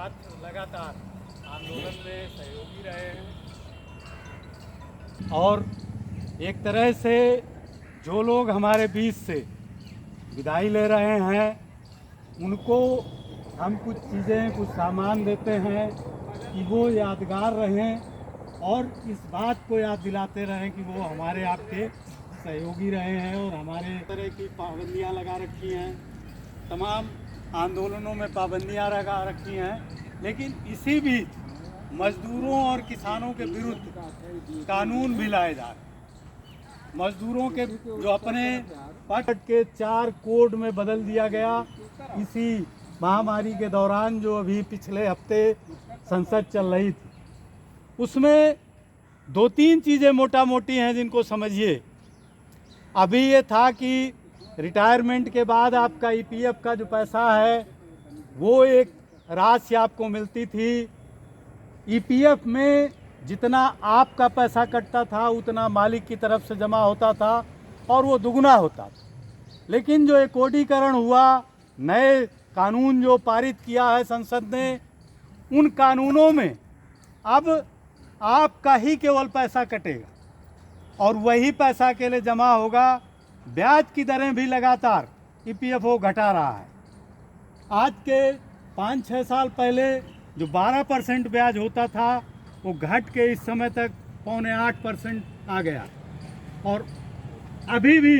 साथ लगातार आंदोलन में सहयोगी रहे हैं और एक तरह से जो लोग हमारे बीच से विदाई ले रहे हैं उनको हम कुछ चीज़ें कुछ सामान देते हैं कि वो यादगार रहें और इस बात को याद दिलाते रहें कि वो हमारे आपके सहयोगी रहे हैं और हमारे तरह की पाबंदियां लगा रखी हैं, तमाम आंदोलनों में पाबंदियां लगा रखी हैं, लेकिन इसी बीच मजदूरों और किसानों के विरुद्ध कानून भी लाए जा रहे हैं। मजदूरों के जो अपने पट के 4 कोड में बदल दिया गया इसी महामारी के दौरान, जो अभी पिछले हफ्ते संसद चल रही थी, उसमें 2-3 चीज़ें मोटा मोटी हैं जिनको समझिए। अभी ये था कि रिटायरमेंट के बाद आपका ईपीएफ का जो पैसा है वो एक राशि आपको मिलती थी। ईपीएफ में जितना आपका पैसा कटता था उतना मालिक की तरफ से जमा होता था और वो दुगना होता था। लेकिन जो एक कोडीकरण हुआ, नए कानून जो पारित किया है संसद ने, उन कानूनों में अब आपका ही केवल पैसा कटेगा और वही पैसा के लिए जमा होगा। ब्याज की दरें भी लगातार ईपीएफओ घटा रहा है। आज के 5-6 साल पहले जो 12% ब्याज होता था वो घट के इस समय तक 7.25% आ गया और अभी भी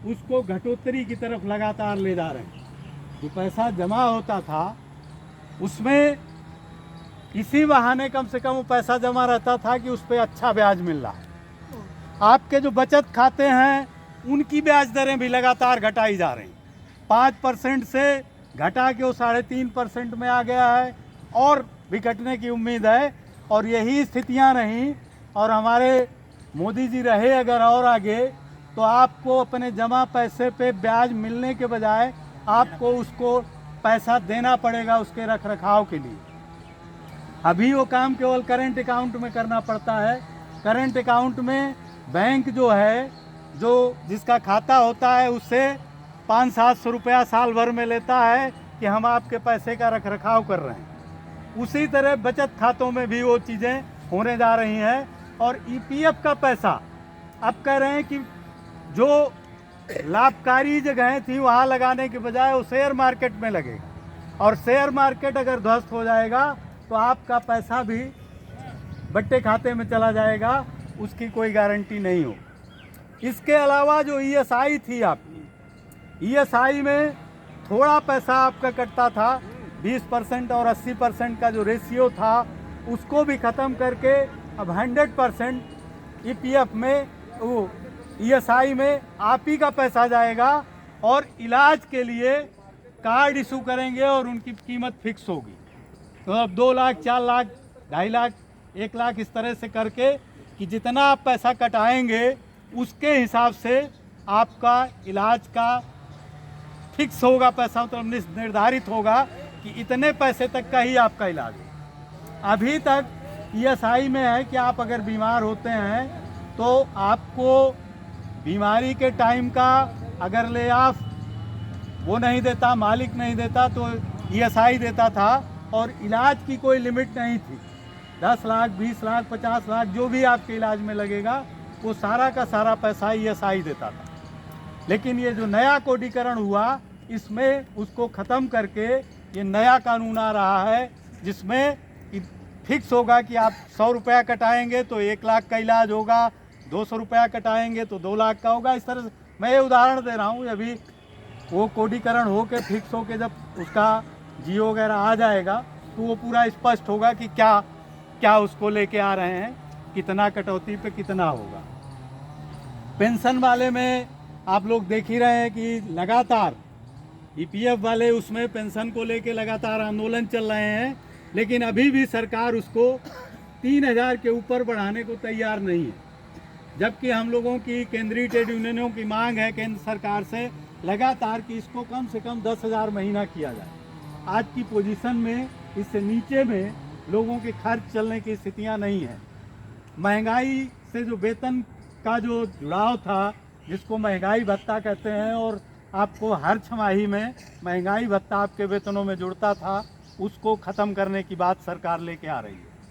उसको घटोत्तरी की तरफ लगातार ले जा रहे हैं। जो पैसा जमा होता था उसमें इसी बहाने कम से कम वो पैसा जमा रहता था कि उस पर अच्छा ब्याज मिल रहा है। आपके जो बचत खाते हैं उनकी ब्याज दरें भी लगातार घटाई जा रही। 5% से घटा के वो 3.5% में आ गया है और भी घटने की उम्मीद है। और यही स्थितियां रहीं और हमारे मोदी जी रहे अगर और आगे, तो आपको अपने जमा पैसे पे ब्याज मिलने के बजाय आपको उसको पैसा देना पड़ेगा उसके रख रखाव के लिए। अभी वो काम केवल करंट अकाउंट में करना पड़ता है। करंट अकाउंट में बैंक जो है, जो जिसका खाता होता है, उससे 500-700 रुपया साल भर में लेता है कि हम आपके पैसे का रख रखाव कर रहे हैं। उसी तरह बचत खातों में भी वो चीज़ें होने जा रही हैं। और ईपीएफ का पैसा अब कह रहे हैं कि जो लाभकारी जगहें थी वहाँ लगाने के बजाय वो शेयर मार्केट में लगेगा और शेयर मार्केट अगर ध्वस्त हो जाएगा तो आपका पैसा भी बट्टे खाते में चला जाएगा, उसकी कोई गारंटी नहीं हो। इसके अलावा जो ईएसआई थी आपकी, ईएसआई में थोड़ा पैसा आपका कटता था, 20% और 80% का जो रेशियो था उसको भी ख़त्म करके अब 100% ईपीएफ में वो ईएसआई में आप ही का पैसा जाएगा और इलाज के लिए कार्ड इशू करेंगे और उनकी कीमत फिक्स होगी। तो अब 2 लाख, 4 लाख, 2.5 लाख, 1 लाख इस तरह से करके कि जितना आप पैसा कटाएंगे उसके हिसाब से आपका इलाज का फिक्स होगा पैसा, मतलब निर्धारित होगा कि इतने पैसे तक का ही आपका इलाज है। अभी तक ईएसआई में है कि आप अगर बीमार होते हैं तो आपको बीमारी के टाइम का अगर ले ऑफ वो नहीं देता, मालिक नहीं देता, तो ईएसआई देता था और इलाज की कोई लिमिट नहीं थी। 10 लाख, 20 लाख, 50 लाख जो भी आपके इलाज में लगेगा वो सारा का सारा पैसा ईएसआई देता था। लेकिन ये जो नया कोडीकरण हुआ इसमें उसको ख़त्म करके ये नया कानून आ रहा है जिसमें फिक्स होगा कि आप 100 रुपया कटाएंगे तो 1 लाख का इलाज होगा, 200 रुपया कटाएंगे तो 2 लाख का होगा। इस तरह से मैं ये उदाहरण दे रहा हूँ। अभी वो कोडीकरण हो के फिक्स हो के जब उसका जियो वगैरह आ जाएगा तो वो पूरा स्पष्ट होगा कि क्या क्या उसको लेके आ रहे हैं, कितना कटौती पे कितना होगा। पेंशन वाले में आप लोग देख ही रहे हैं कि लगातार ईपीएफ वाले उसमें पेंशन को लेके लगातार आंदोलन चल रहे हैं, लेकिन अभी भी सरकार उसको 3,000 के ऊपर बढ़ाने को तैयार नहीं है। जबकि हम लोगों की केंद्रीय ट्रेड यूनियनों की मांग है केंद्र सरकार से लगातार कि इसको कम से कम 10,000 महीना किया जाए। आज की पोजीशन में इससे नीचे में लोगों के खर्च चलने की स्थितियां नहीं है। महंगाई से जो वेतन का जो जुड़ाव था, जिसको महंगाई भत्ता कहते हैं, और आपको हर छमाही में महंगाई भत्ता आपके वेतनों में जुड़ता था, उसको ख़त्म करने की बात सरकार लेके आ रही है।